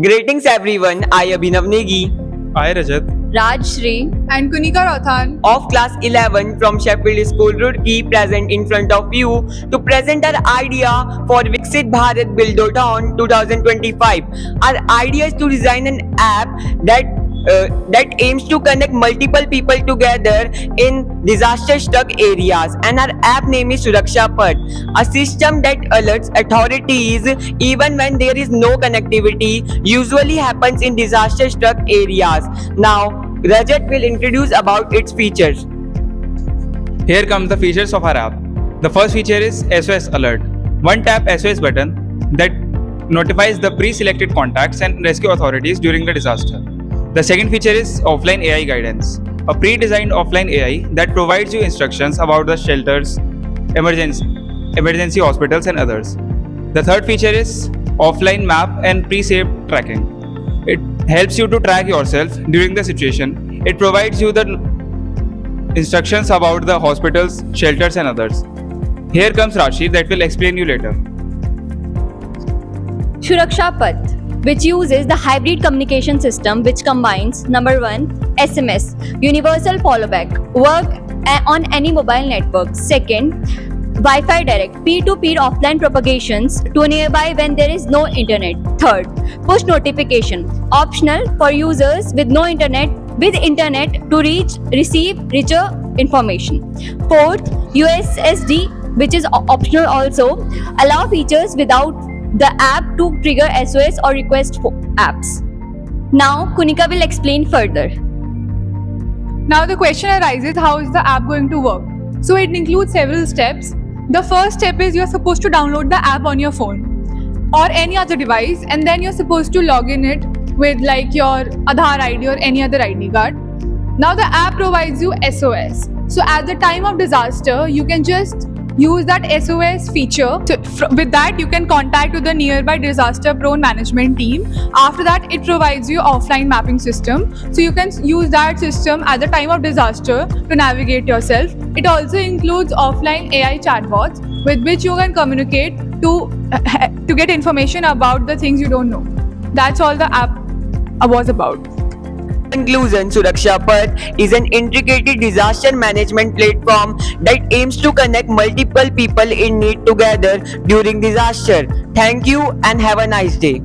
Greetings everyone, I Abhinav Negi Hi Rajat. Rajshri and Kunika Rathan. of class 11 from Sheffield School Roorkee present in front of you to present our idea for Viksit Bharat Build-O-Thon 2025. Our idea is to design an app that aims to connect multiple people together in disaster-struck areas, and our app name is Suraksha Path, a system that alerts authorities even when there is no connectivity. Usually happens in disaster-struck areas. Now, Rajat will introduce about its features. Here come the features of our app. The first feature is SOS Alert. One tap SOS button that notifies the pre-selected contacts and rescue authorities during the disaster. The second feature is Offline AI Guidance. A pre-designed offline AI that provides you instructions about the shelters, emergency hospitals and others. The third feature is Offline Map and Pre-saved Tracking. It helps you to track yourself during the situation. It provides you the instructions about the hospitals, shelters and others. Here comes Rashi that will explain you later. Suraksha Path, which uses the hybrid communication system which combines number 1 SMS, universal fallback, work on any mobile network. Second, Wi-Fi direct, peer-to-peer offline propagations to nearby when there is no internet. Third, push notification, optional for users with no internet to receive richer information. Fourth, USSD, which is optional also, allow features without the app to trigger SOS or request for apps. Now, Kunika will explain further. Now the question arises, how is the app going to work? So it includes several steps. The first step is you're supposed to download the app on your phone or any other device, and then you're supposed to log in it with like your Aadhaar ID or any other ID card. Now the app provides you SOS. So at the time of disaster, you can just use that SOS feature. With that, you can contact to the nearby disaster prone management team. After that, it provides you offline mapping system. So you can use that system at the time of disaster to navigate yourself. It also includes offline AI chatbots with which you can communicate to get information about the things you don't know. That's all the app was about. Conclusion, Suraksha Path is an integrated disaster management platform that aims to connect multiple people in need together during disaster. Thank you and have a nice day.